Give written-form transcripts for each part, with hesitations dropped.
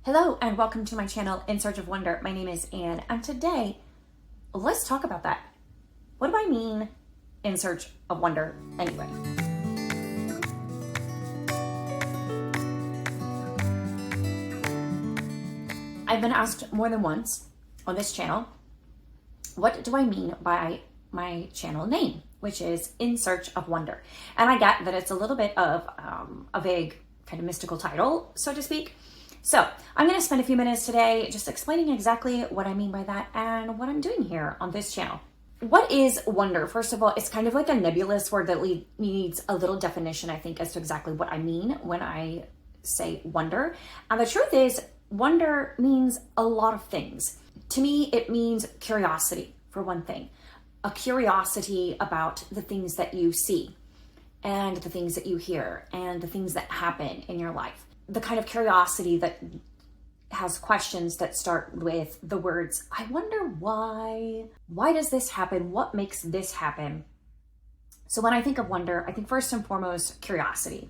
Hello and welcome to my channel, In Search of Wonder. My name is Anne, and today, let's talk about that. What do I mean in search of wonder anyway? I've been asked more than once on this channel, what do I mean by my channel name, which is In Search of Wonder? And I get that it's a little bit of a vague kind of mystical title, so to speak. So I'm going to spend a few minutes today just explaining exactly what I mean by that and what I'm doing here on this channel. What is wonder? First of all, it's kind of like a nebulous word that needs a little definition, I think, as to exactly what I mean when I say wonder. And the truth is, wonder means a lot of things. To me, it means curiosity, for one thing. A curiosity about the things that you see and the things that you hear and the things that happen in your life. The kind of curiosity that has questions that start with the words, I wonder why? Why does this happen? What makes this happen? So when I think of wonder, I think first and foremost, curiosity.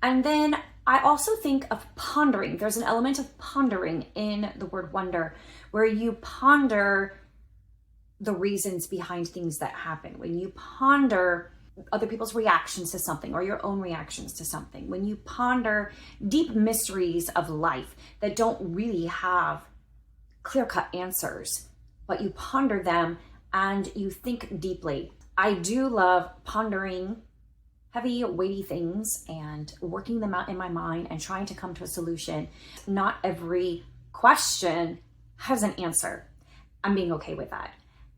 And then I also think of pondering. There's an element of pondering in the word wonder, where you ponder the reasons behind things that happen. When you ponder other people's reactions to something or your own reactions to something, when you ponder deep mysteries of life that don't really have clear-cut answers, but you ponder them and you think deeply. I do love pondering heavy, weighty things and working them out in my mind and trying to come to a solution. Not every question has an answer. I'm being okay with that.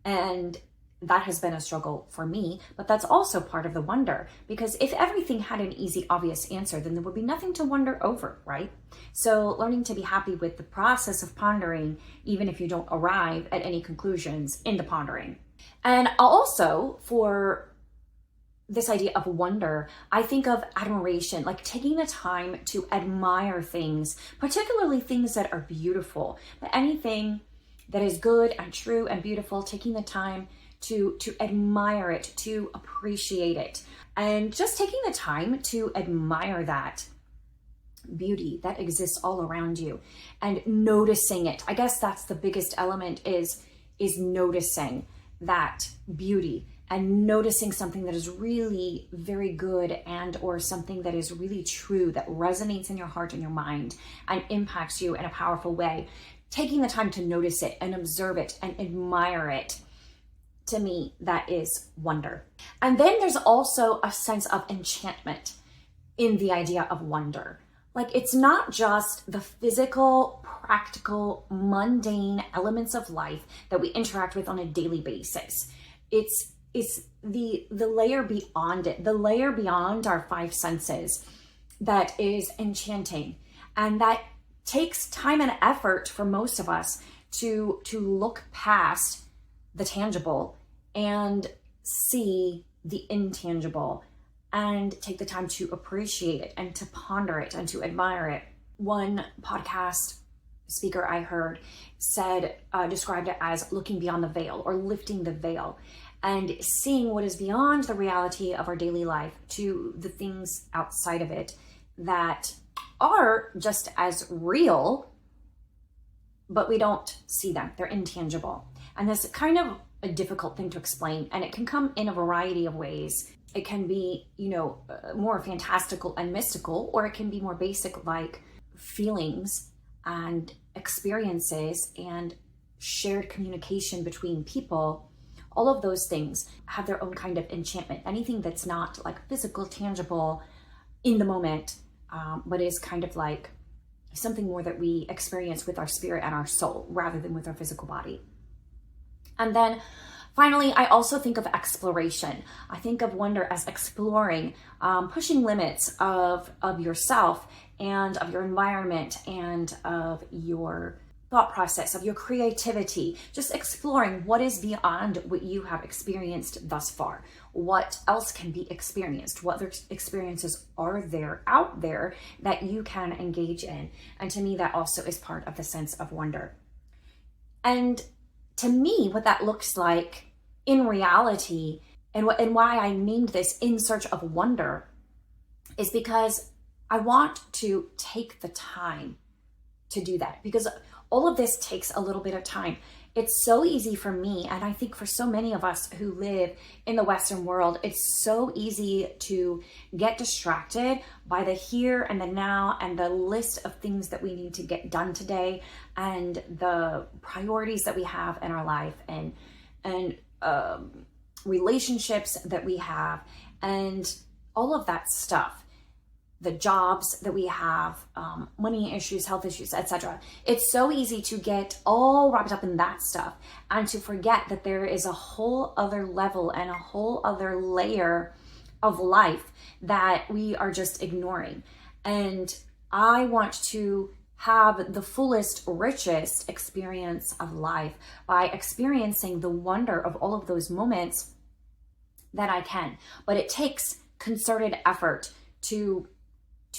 And that has been a struggle for me, but that's also part of the wonder, because if everything had an easy, obvious answer, then there would be nothing to wonder over, right? So learning to be happy with the process of pondering, even if you don't arrive at any conclusions in the pondering. And also for this idea of wonder, I think of admiration, like taking the time to admire things, particularly things that are beautiful, but anything that is good and true and beautiful, taking the time to admire it, to appreciate it, and just taking the time to admire that beauty that exists all around you and noticing it. I guess that's the biggest element is noticing that beauty and noticing something that is really very good and or something that is really true, that resonates in your heart and your mind and impacts you in a powerful way. Taking the time to notice it and observe it and admire it, to me, that is wonder. And then there's also a sense of enchantment in the idea of wonder. Like, it's not just the physical, practical, mundane elements of life that we interact with on a daily basis. It's the layer beyond it, the layer beyond our five senses that is enchanting. And that takes time and effort for most of us to look past the tangible and see the intangible and take the time to appreciate it and to ponder it and to admire it. One podcast speaker I heard said, described it as looking beyond the veil or lifting the veil and seeing what is beyond the reality of our daily life to the things outside of it that are just as real, but we don't see them. They're intangible. And that's kind of a difficult thing to explain. And it can come in a variety of ways. It can be, more fantastical and mystical, or it can be more basic, like feelings and experiences and shared communication between people. All of those things have their own kind of enchantment. Anything that's not like physical, tangible in the moment, but is kind of like something more that we experience with our spirit and our soul rather than with our physical body. And then finally, I also think of exploration. I think of wonder as exploring, pushing limits of yourself and of your environment and of your thought process, of your creativity, just exploring what is beyond what you have experienced thus far. What else can be experienced? What other experiences are there out there that you can engage in? And to me, that also is part of the sense of wonder. And to me, what that looks like in reality and why I named this In Search of Wonder is because I want to take the time to do that, because all of this takes a little bit of time. It's so easy for me, and I think for so many of us who live in the Western world, it's so easy to get distracted by the here and the now and the list of things that we need to get done today and the priorities that we have in our life and relationships that we have and all of that stuff. The jobs that we have, money issues, health issues, etc. It's so easy to get all wrapped up in that stuff and to forget that there is a whole other level and a whole other layer of life that we are just ignoring. And I want to have the fullest, richest experience of life by experiencing the wonder of all of those moments that I can. But it takes concerted effort to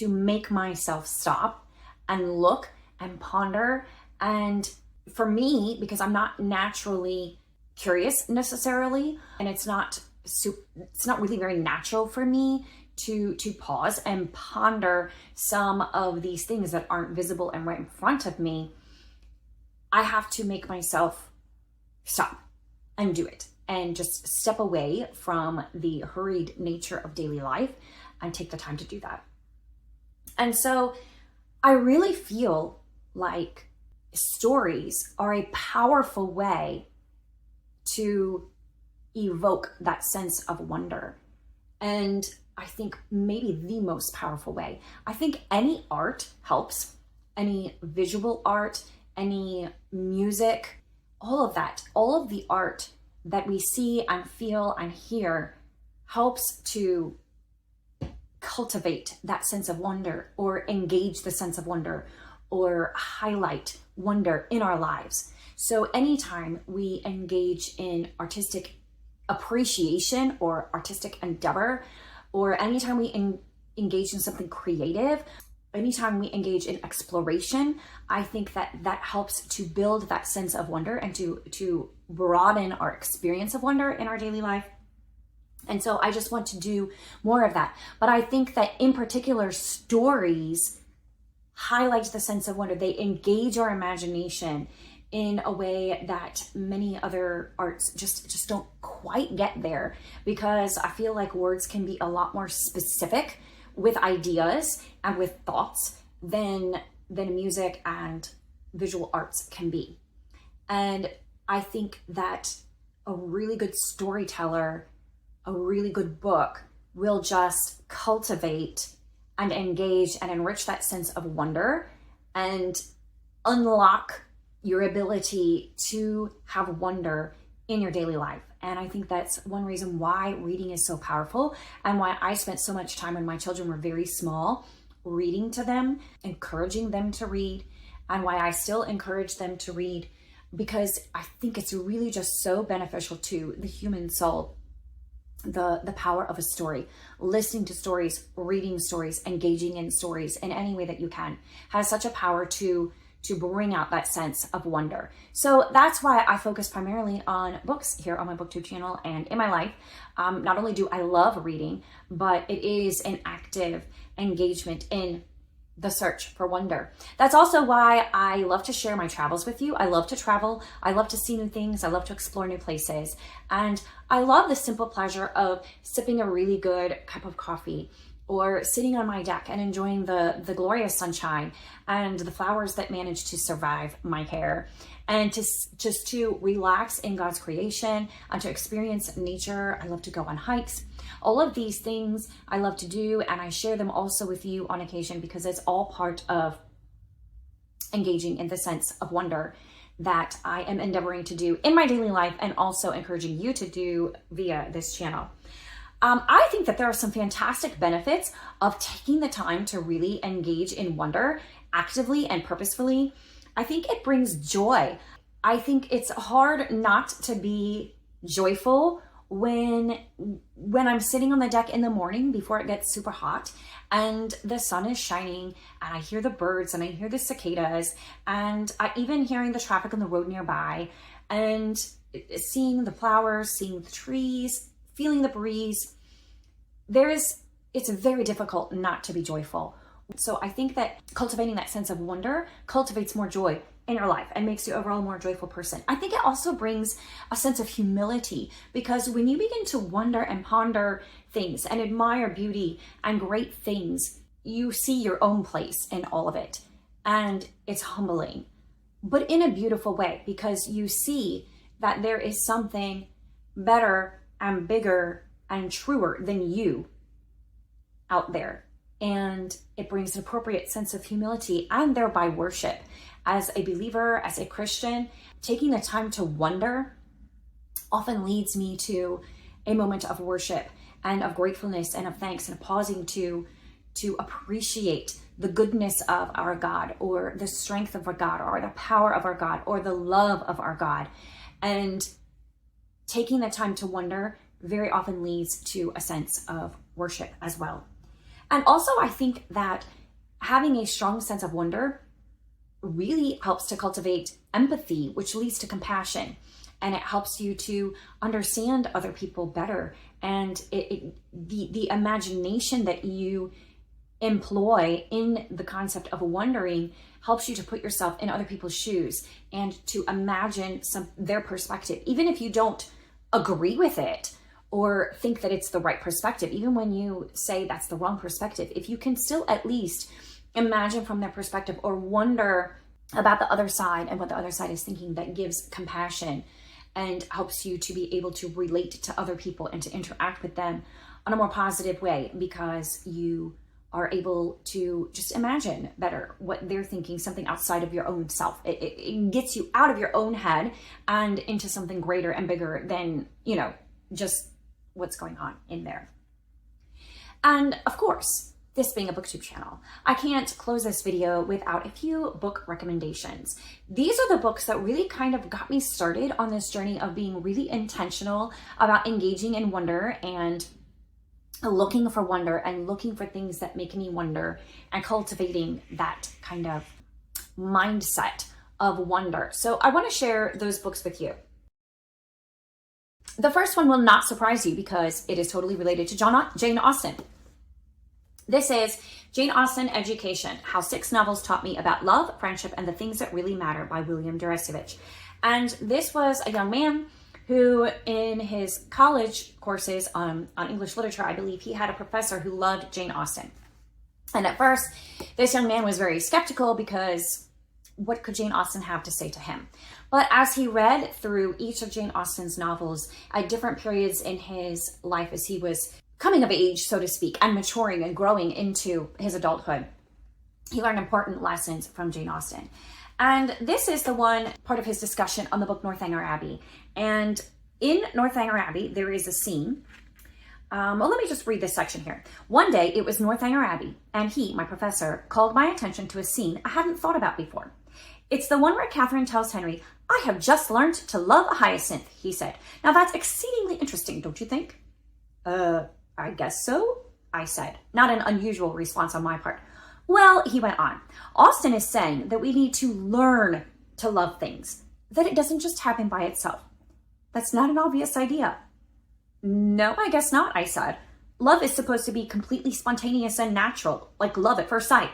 make myself stop and look and ponder. And for me, because I'm not naturally curious necessarily, and it's not really very natural for me to pause and ponder some of these things that aren't visible and right in front of me, I have to make myself stop and do it and just step away from the hurried nature of daily life and take the time to do that. And so I really feel like stories are a powerful way to evoke that sense of wonder. And I think maybe the most powerful way. I think any art helps, any visual art, any music, all of that, all of the art that we see and feel and hear helps to cultivate that sense of wonder or engage the sense of wonder or highlight wonder in our lives. So anytime we engage in artistic appreciation or artistic endeavor, or anytime we engage in something creative, anytime we engage in exploration, I think that helps to build that sense of wonder and to broaden our experience of wonder in our daily life. And so I just want to do more of that. But I think that in particular, stories highlight the sense of wonder. They engage our imagination in a way that many other arts just don't quite get there, because I feel like words can be a lot more specific with ideas and with thoughts than music and visual arts can be. And I think that a really good storyteller, a really good book will just cultivate and engage and enrich that sense of wonder and unlock your ability to have wonder in your daily life. And I think that's one reason why reading is so powerful and why I spent so much time when my children were very small reading to them, encouraging them to read, and why I still encourage them to read, because I think it's really just so beneficial to the human soul. The power of a story, listening to stories, reading stories, engaging in stories in any way that you can has such a power to bring out that sense of wonder. So that's why I focus primarily on books here on my BookTube channel and in my life. Not only do I love reading, but it is an active engagement in the search for wonder. That's also why I love to share my travels with you. I love to travel. I love to see new things. I love to explore new places. And I love the simple pleasure of sipping a really good cup of coffee or sitting on my deck and enjoying the glorious sunshine and the flowers that manage to survive my hair, and just to relax in God's creation and to experience nature. I love to go on hikes. All of these things I love to do, and I share them also with you on occasion because it's all part of engaging in the sense of wonder that I am endeavoring to do in my daily life and also encouraging you to do via this channel. I think that there are some fantastic benefits of taking the time to really engage in wonder actively and purposefully. I think it brings joy. I think it's hard not to be joyful when I'm sitting on the deck in the morning before it gets super hot and the sun is shining and I hear the birds and I hear the cicadas and I even hearing the traffic on the road nearby and seeing the flowers, seeing the trees, feeling the breeze. It's very difficult not to be joyful So I think that cultivating that sense of wonder cultivates more joy in your life and makes you overall a more joyful person. I think it also brings a sense of humility, because when you begin to wonder and ponder things and admire beauty and great things, you see your own place in all of it. And it's humbling, but in a beautiful way, because you see that there is something better and bigger and truer than you out there. And it brings an appropriate sense of humility and thereby worship. As a believer, as a Christian, taking the time to wonder often leads me to a moment of worship and of gratefulness and of thanks, and pausing to appreciate the goodness of our God, or the strength of our God, or the power of our God, or the love of our God. And taking the time to wonder very often leads to a sense of worship as well. And also, I think that having a strong sense of wonder really helps to cultivate empathy, which leads to compassion, and it helps you to understand other people better. And the imagination that you employ in the concept of wondering helps you to put yourself in other people's shoes and to imagine their perspective, even if you don't agree with it or think that it's the right perspective. Even when you say that's the wrong perspective, if you can still at least imagine from their perspective, or wonder about the other side and what the other side is thinking, that gives compassion and helps you to be able to relate to other people and to interact with them on a more positive way, because you are able to just imagine better what they're thinking, something outside of your own self. It gets you out of your own head and into something greater and bigger than, just what's going on in there. And of course, this being a booktube channel, I can't close this video without a few book recommendations. These are the books that really kind of got me started on this journey of being really intentional about engaging in wonder and looking for wonder and looking for things that make me wonder and cultivating that kind of mindset of wonder. So I want to share those books with you. The first one will not surprise you because it is totally related to Jane Austen. This is Jane Austen Education: How 6 Novels Taught Me About Love, Friendship, and the Things That Really Matter by William Deresiewicz. And this was a young man who, in his college courses on English literature, I believe he had a professor who loved Jane Austen. And at first, this young man was very skeptical, because what could Jane Austen have to say to him? But as he read through each of Jane Austen's novels at different periods in his life, as he was coming of age, so to speak, and maturing and growing into his adulthood, he learned important lessons from Jane Austen. And this is the one part of his discussion on the book Northanger Abbey. And in Northanger Abbey, there is a scene. Well, let me just read this section here. One day, it was Northanger Abbey, and he, my professor, called my attention to a scene I hadn't thought about before. It's the one where Catherine tells Henry, "I have just learned to love a hyacinth," he said. "Now that's exceedingly interesting, don't you think?" I guess so, I said. Not an unusual response on my part. "Well," he went on, "Austen is saying that we need to learn to love things, that it doesn't just happen by itself. That's not an obvious idea." "No, I guess not," I said. "Love is supposed to be completely spontaneous and natural, like love at first sight."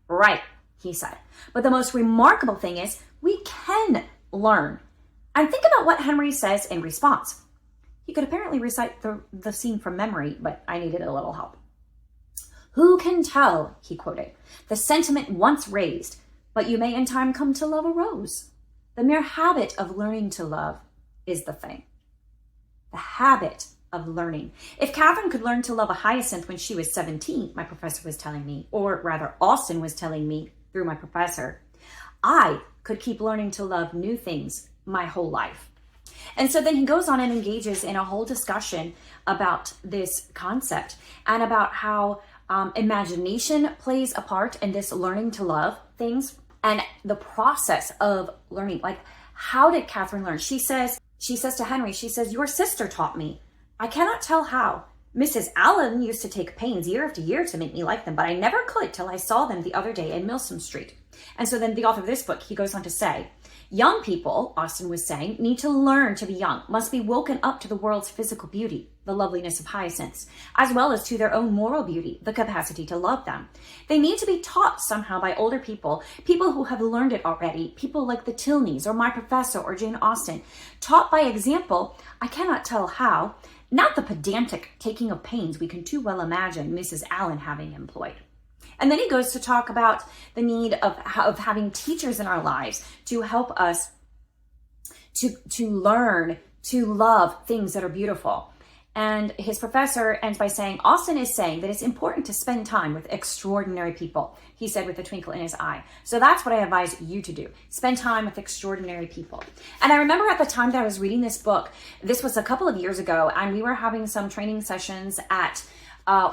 "Right," he said. "But the most remarkable thing is we can learn." And think about what Henry says in response. He could apparently recite the scene from memory, but I needed a little help. "Who can tell," he quoted, "the sentiment once raised, but you may in time come to love a rose. The mere habit of learning to love is the thing." The habit of learning. If Catherine could learn to love a hyacinth when she was 17, my professor was telling me, or rather Austen was telling me through my professor, I could keep learning to love new things my whole life. And so then he goes on and engages in a whole discussion about this concept and about how imagination plays a part in this learning to love things and the process of learning. Like, how did Catherine learn? She says to Henry, she says, "Your sister taught me. I cannot tell how. Mrs. Allen used to take pains year after year to make me like them, but I never could till I saw them the other day in Milsom Street. And so then the author of this book, he goes on to say, young people, Austen was saying, need to learn to be young, must be woken up to the world's physical beauty, the loveliness of hyacinths, as well as to their own moral beauty, the capacity to love them. They need to be taught somehow by older people, people who have learned it already, people like the Tilneys or my professor or Jane Austen, taught by example, I cannot tell how, not the pedantic taking of pains we can too well imagine Mrs. Allen having employed. And then he goes to talk about the need of having teachers in our lives to help us to learn to love things that are beautiful. And his professor ends by saying, Austen is saying that it's important to spend time with extraordinary people, he said with a twinkle in his eye. So that's what I advise you to do. Spend time with extraordinary people. And I remember at the time that I was reading this book, this was a couple of years ago, and we were having some training sessions at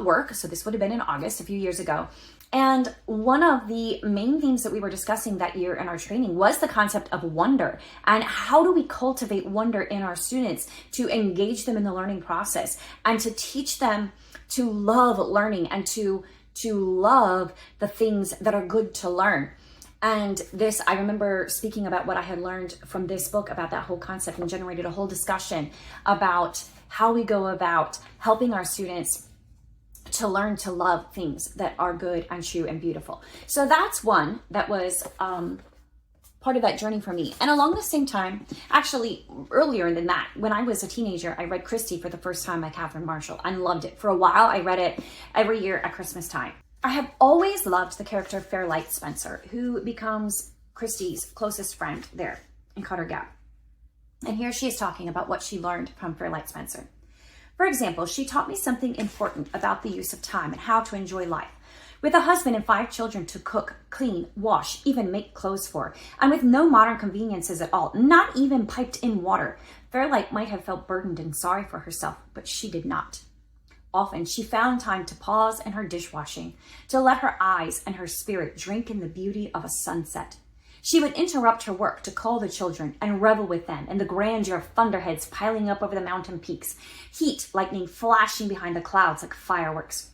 work. So this would have been in August, a few years ago. And one of the main themes that we were discussing that year in our training was the concept of wonder, and how do we cultivate wonder in our students to engage them in the learning process and to teach them to love learning and to love the things that are good to learn. And this, I remember speaking about what I had learned from this book about that whole concept, and generated a whole discussion about how we go about helping our students to learn to love things that are good and true and beautiful. So that's one that was part of that journey for me. And along the same time, actually earlier than that, when I was a teenager, I read Christy for the first time by Catherine Marshall and loved it. For a while, I read it every year at Christmas time. I have always loved the character of Fairlight Spencer, who becomes Christy's closest friend there in Cutter Gap. And here she is talking about what she learned from Fairlight Spencer. For example, she taught me something important about the use of time and how to enjoy life. With a husband and 5 children to cook, clean, wash, even make clothes for, and with no modern conveniences at all, not even piped-in water, Fairlight might have felt burdened and sorry for herself, but she did not. Often she found time to pause in her dishwashing, to let her eyes and her spirit drink in the beauty of a sunset. She would interrupt her work to call the children and revel with them in the grandeur of thunderheads piling up over the mountain peaks, heat, lightning flashing behind the clouds like fireworks.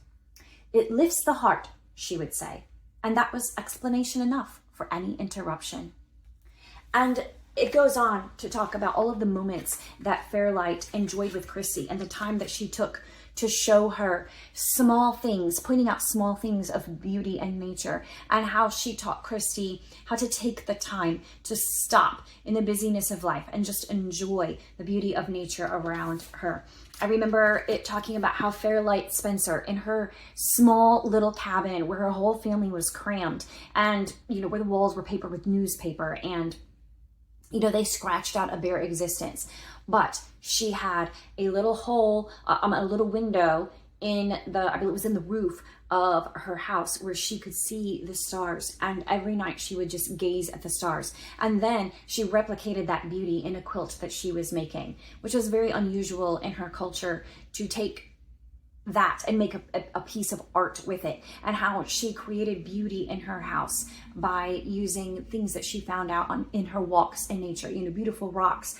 It lifts the heart, she would say, and that was explanation enough for any interruption. And it goes on to talk about all of the moments that Fairlight enjoyed with Christy and the time that she took to show her small things, pointing out small things of beauty and nature, and how she taught Christy how to take the time to stop in the busyness of life and just enjoy the beauty of nature around her. I remember it talking about how Fairlight Spencer, in her small little cabin where her whole family was crammed, and where the walls were papered with newspaper, and they scratched out a bare existence. But she had a little hole, a little window in I believe it was in the roof of her house, where she could see the stars. And every night she would just gaze at the stars. And then she replicated that beauty in a quilt that she was making, which was very unusual in her culture, to take that and make a piece of art with it, and how she created beauty in her house by using things that she found out in her walks in nature, beautiful rocks,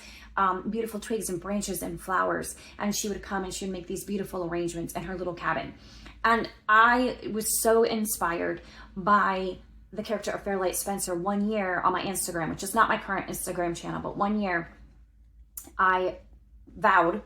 beautiful twigs and branches and flowers. And she would come and she would make these beautiful arrangements in her little cabin. And I was so inspired by the character of Fairlight Spencer. One year on my Instagram, which is not my current Instagram channel, but one year I vowed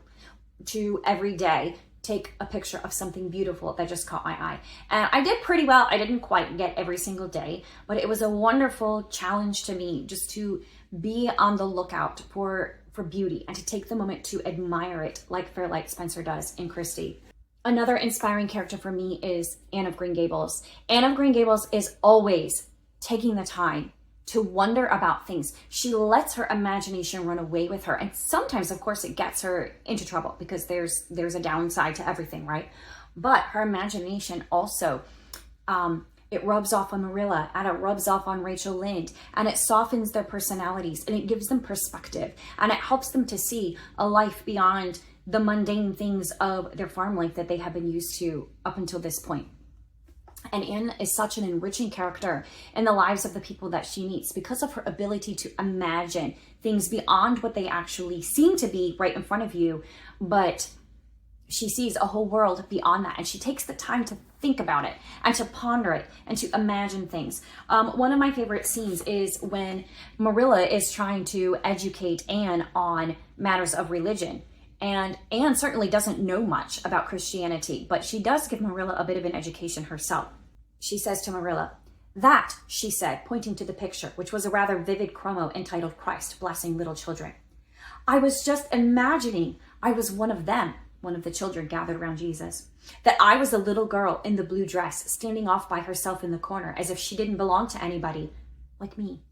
to every day take a picture of something beautiful that just caught my eye. And I did pretty well. I didn't quite get every single day, but it was a wonderful challenge to me just to be on the lookout for beauty and to take the moment to admire it, like Fairlight Spencer does in Christy. Another inspiring character for me is Anne of Green Gables. Anne of Green Gables is always taking the time to wonder about things. She lets her imagination run away with her. And sometimes, of course, it gets her into trouble because there's a downside to everything, right? But her imagination also, it rubs off on Marilla, and it rubs off on Rachel Lynde, and it softens their personalities, and it gives them perspective, and it helps them to see a life beyond the mundane things of their farm life that they have been used to up until this point. And Anne is such an enriching character in the lives of the people that she meets because of her ability to imagine things beyond what they actually seem to be right in front of you. But she sees a whole world beyond that, and she takes the time to think about it and to ponder it and to imagine things. One of my favorite scenes is when Marilla is trying to educate Anne on matters of religion. And Anne certainly doesn't know much about Christianity, but she does give Marilla a bit of an education herself. She says to Marilla, "That," she said, pointing to the picture, which was a rather vivid chromo entitled "Christ Blessing Little Children. "I was just imagining I was one of them," one of the children gathered around Jesus, "that I was a little girl in the blue dress, standing off by herself in the corner as if she didn't belong to anybody, like me.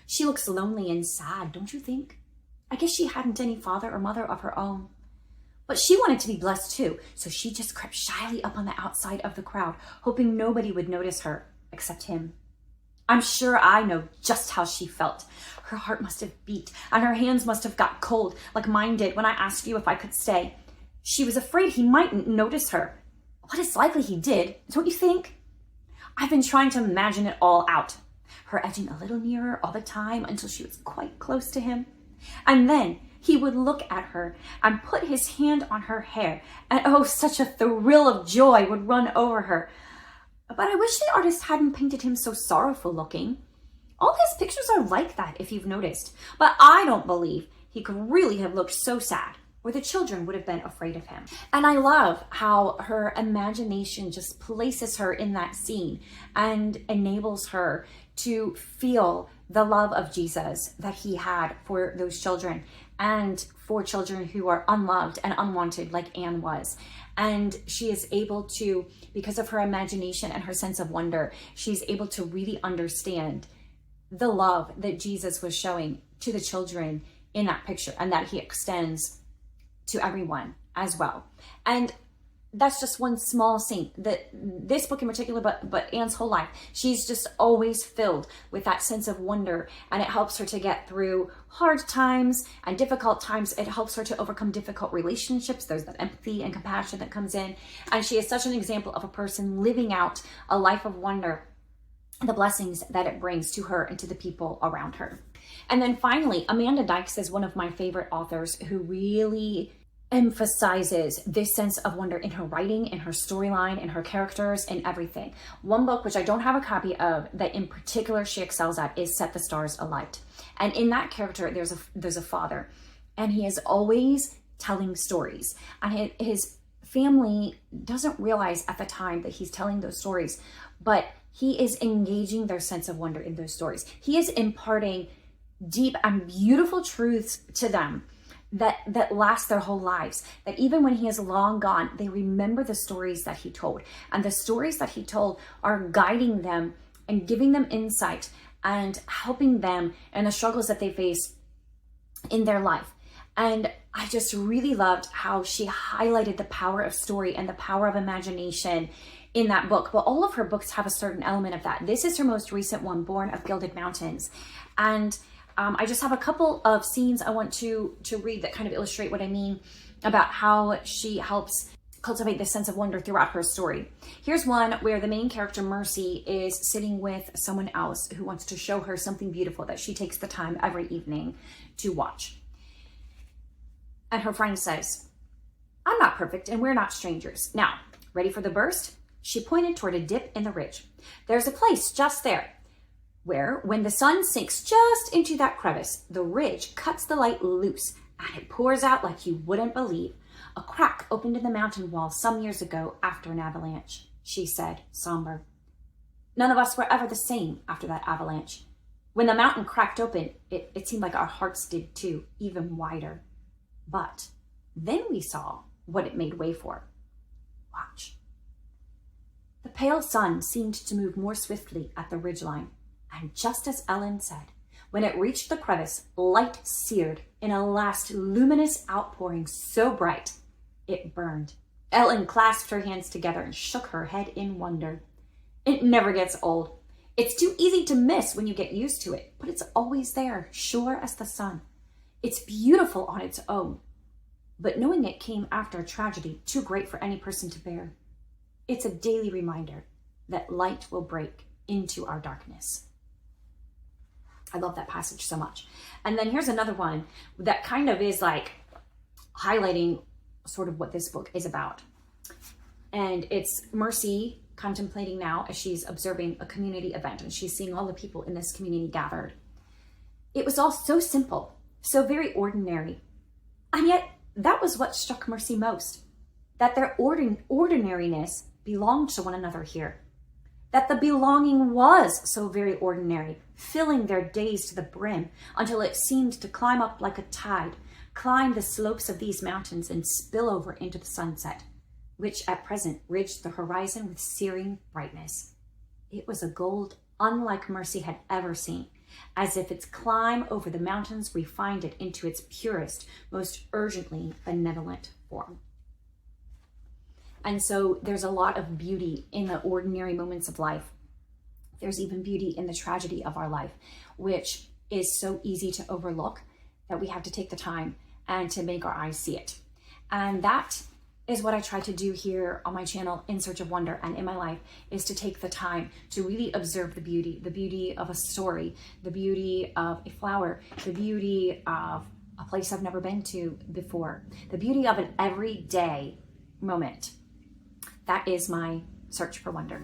She looks lonely and sad, don't you think? I guess she hadn't any father or mother of her own. But she wanted to be blessed too, so she just crept shyly up on the outside of the crowd, hoping nobody would notice her, except him. I'm sure I know just how she felt. Her heart must have beat, and her hands must have got cold, like mine did when I asked you if I could stay. She was afraid he mightn't notice her. What is likely he did, don't you think? I've been trying to imagine it all out. Her edging a little nearer all the time until she was quite close to him. And then he would look at her and put his hand on her hair, and oh, such a thrill of joy would run over her. But I wish the artist hadn't painted him so sorrowful looking. All his pictures are like that, if you've noticed. But I don't believe he could really have looked so sad, or the children would have been afraid of him. And I love how her imagination just places her in that scene and enables her to feel the love of Jesus that he had for those children, and for children who are unloved and unwanted like Anne was. And she is able to, because of her imagination and her sense of wonder, she's able to really understand the love that Jesus was showing to the children in that picture, and that he extends to everyone as well. And that's just one small scene. This book in particular, but Anne's whole life, she's just always filled with that sense of wonder, and it helps her to get through hard times and difficult times. It helps her to overcome difficult relationships. There's that empathy and compassion that comes in, and she is such an example of a person living out a life of wonder, the blessings that it brings to her and to the people around her. And then finally, Amanda Dykes is one of my favorite authors who really emphasizes this sense of wonder in her writing, in her storyline, in her characters, in everything. One book, which I don't have a copy of, that in particular she excels at is Set the Stars Alight. And in that character, there's a father, and he is always telling stories. And his family doesn't realize at the time that he's telling those stories, but he is engaging their sense of wonder in those stories. He is imparting deep and beautiful truths to them that last their whole lives, that even when he is long gone, they remember the stories that he told. And the stories that he told are guiding them and giving them insight and helping them in the struggles that they face in their life. And I just really loved how she highlighted the power of story and the power of imagination in that book. But all of her books have a certain element of that. This is her most recent one, Born of Gilded Mountains. And I just have a couple of scenes I want to read that kind of illustrate what I mean about how she helps cultivate this sense of wonder throughout her story. Here's one where the main character, Mercy, is sitting with someone else who wants to show her something beautiful that she takes the time every evening to watch. And her friend says, I'm not perfect and we're not strangers. Now, ready for the burst? She pointed toward a dip in the ridge. There's a place just there, where, when the sun sinks just into that crevice, the ridge cuts the light loose and it pours out like you wouldn't believe. A crack opened in the mountain wall some years ago after an avalanche, she said, somber. None of us were ever the same after that avalanche. When the mountain cracked open, it seemed like our hearts did too, even wider. But then we saw what it made way for. Watch. The pale sun seemed to move more swiftly at the ridgeline. And just as Ellen said, when it reached the crevice, light seared in a last luminous outpouring so bright, it burned. Ellen clasped her hands together and shook her head in wonder. It never gets old. It's too easy to miss when you get used to it, but it's always there, sure as the sun. It's beautiful on its own, but knowing it came after a tragedy too great for any person to bear. It's a daily reminder that light will break into our darkness. I love that passage so much. And then here's another one that kind of is like highlighting sort of what this book is about. And it's Mercy contemplating now as she's observing a community event and she's seeing all the people in this community gathered. It was all so simple, so very ordinary. And yet that was what struck Mercy most, that their ordinariness belonged to one another here, that the belonging was so very ordinary, filling their days to the brim until it seemed to climb up like a tide, climb the slopes of these mountains and spill over into the sunset, which at present ridged the horizon with searing brightness. It was a gold unlike Mercy had ever seen, as if its climb over the mountains refined it into its purest, most urgently benevolent form. And so there's a lot of beauty in the ordinary moments of life. There's even beauty in the tragedy of our life, which is so easy to overlook that we have to take the time and to make our eyes see it. And that is what I try to do here on my channel, In Search of Wonder, and in my life, is to take the time to really observe the beauty of a story, the beauty of a flower, the beauty of a place I've never been to before, the beauty of an everyday moment. That is my search for wonder.